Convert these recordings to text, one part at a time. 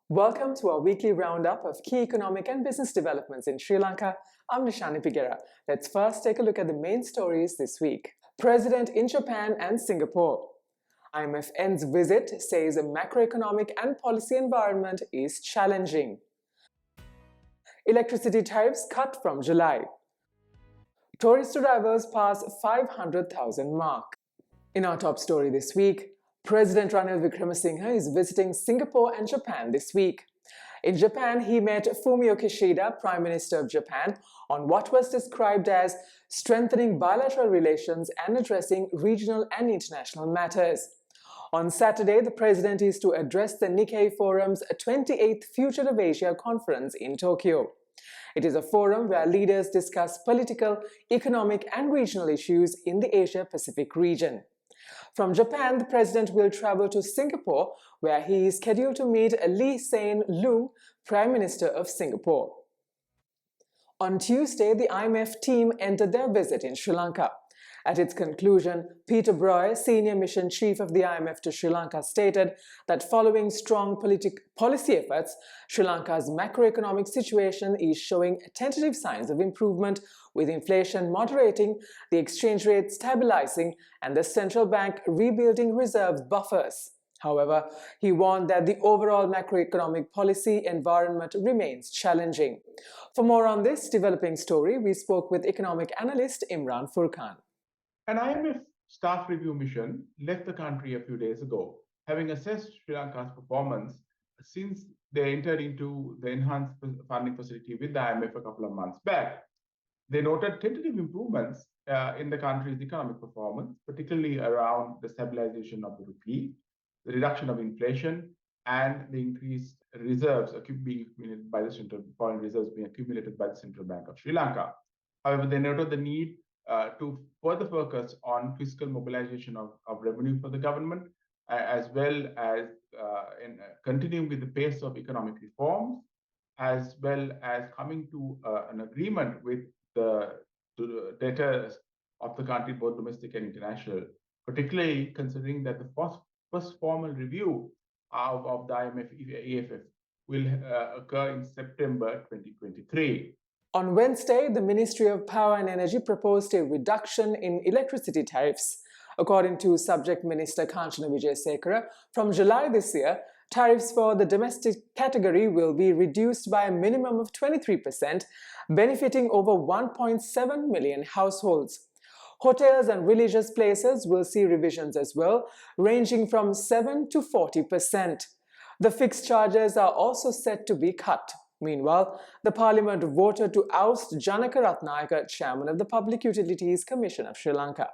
Welcome to our weekly roundup of key economic and business developments in Sri Lanka. I'm Nishani Pigera. Let's first take a look at the main stories this week. President in Japan and Singapore. IMF ends visit, says a macroeconomic and policy environment is challenging. Electricity tariffs cut from July. Tourist arrivals pass 500,000 mark. In our top story this week, President Ranil Wickremesinghe is visiting Singapore and Japan this week. In Japan, he met Fumio Kishida, Prime Minister of Japan, on what was described as strengthening bilateral relations and addressing regional and international matters. On Saturday, the president is to address the Nikkei Forum's 28th Future of Asia conference in Tokyo. It is a forum where leaders discuss political, economic, and regional issues in the Asia-Pacific region. From Japan, the president will travel to Singapore, where he is scheduled to meet Lee Hsien Loong, Prime Minister of Singapore. On Tuesday, the IMF team ended their visit in Sri Lanka. At its conclusion, Peter Breuer, Senior Mission Chief of the IMF to Sri Lanka, stated that following strong policy efforts, Sri Lanka's macroeconomic situation is showing tentative signs of improvement, with inflation moderating, the exchange rate stabilizing, and the central bank rebuilding reserve buffers. However, he warned that the overall macroeconomic policy environment remains challenging. For more on this developing story, we spoke with economic analyst Imran Furkan. An IMF staff review mission left the country a few days ago, having assessed Sri Lanka's performance since they entered into the enhanced funding facility with the IMF a couple of months back. They noted tentative improvements in the country's economic performance, particularly around the stabilization of the rupee, the reduction of inflation, and the increased reserves being accumulated by the foreign reserves being accumulated by the Central Bank of Sri Lanka. However, they noted the need to further focus on fiscal mobilization of revenue for the government, as well as in continuing with the pace of economic reforms, as well as coming to an agreement with the debtors of the country, both domestic and international, particularly considering that the first formal review of the IMF EFF will occur in September 2023. On Wednesday, the Ministry of Power and Energy proposed a reduction in electricity tariffs. According to Subject Minister Kanchana Wijesekara, from July this year, tariffs for the domestic category will be reduced by a minimum of 23%, benefiting over 1.7 million households. Hotels and religious places will see revisions as well, ranging from 7 to 40%. The fixed charges are also set to be cut. Meanwhile, the Parliament voted to oust Janaka Ratnayaka, chairman of the Public Utilities Commission of Sri Lanka.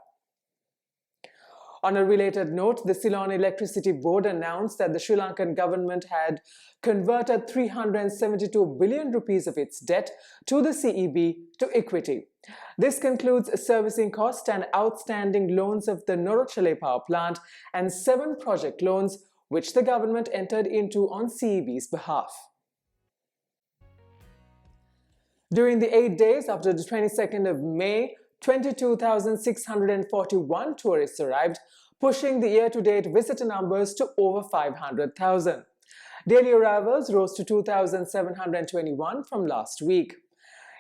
On a related note, the Ceylon Electricity Board announced that the Sri Lankan government had converted 372 billion rupees of its debt to the CEB to equity. This concludes servicing cost and outstanding loans of the Norochale power plant and 7 project loans, which the government entered into on CEB's behalf. During the 8 days after the 22nd of May, 22,641 tourists arrived, pushing the year-to-date visitor numbers to over 500,000. Daily arrivals rose to 2,721 from last week.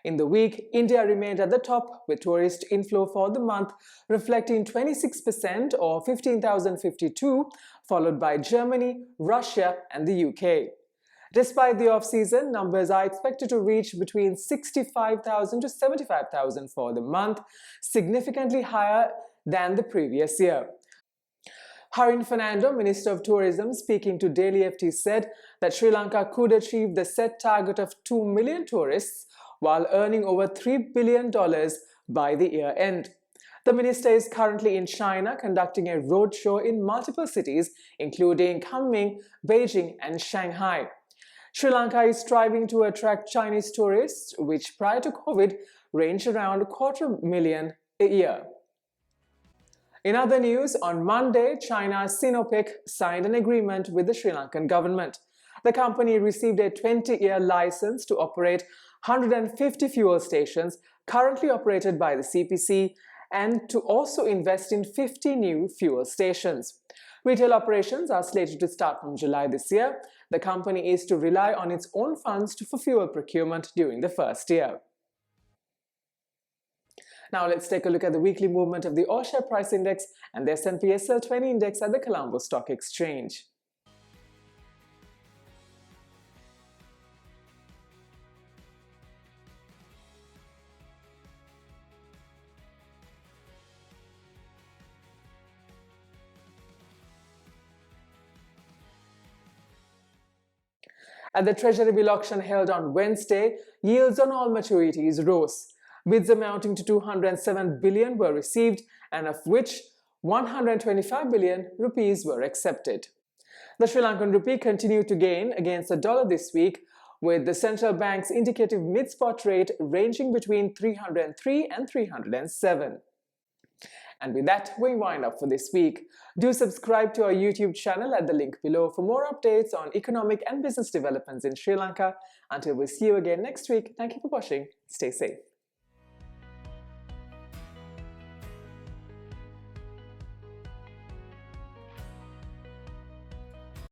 In the week, India remained at the top, with tourist inflow for the month reflecting 26% or 15,052, followed by Germany, Russia, and the UK. Despite the off-season, numbers are expected to reach between 65,000 to 75,000 for the month, significantly higher than the previous year. Harin Fernando, Minister of Tourism, speaking to Daily FT, said that Sri Lanka could achieve the set target of 2 million tourists while earning over $3 billion by the year end. The minister is currently in China conducting a roadshow in multiple cities, including Kunming, Beijing, and Shanghai. Sri Lanka is striving to attract Chinese tourists, which prior to COVID ranged around 250,000 a year. In other news, on Monday, China's Sinopec signed an agreement with the Sri Lankan government. The company received a 20-year license to operate 150 fuel stations currently operated by the CPC and to also invest in 50 new fuel stations. Retail operations are slated to start from July this year. The company is to rely on its own funds for fuel procurement during the first year. Now let's take a look at the weekly movement of the All Share Price Index and the S&P SL20 Index at the Colombo Stock Exchange. At the Treasury bill auction held on Wednesday, yields on all maturities rose. Bids amounting to 207 billion were received, and of which 125 billion rupees were accepted. The Sri Lankan rupee continued to gain against the dollar this week, with the central bank's indicative mid-spot rate ranging between 303 and 307. And with that, we wind up for this week. Do subscribe to our YouTube channel at the link below for more updates on economic and business developments in Sri Lanka. Until we see you again next week, thank you for watching. Stay safe.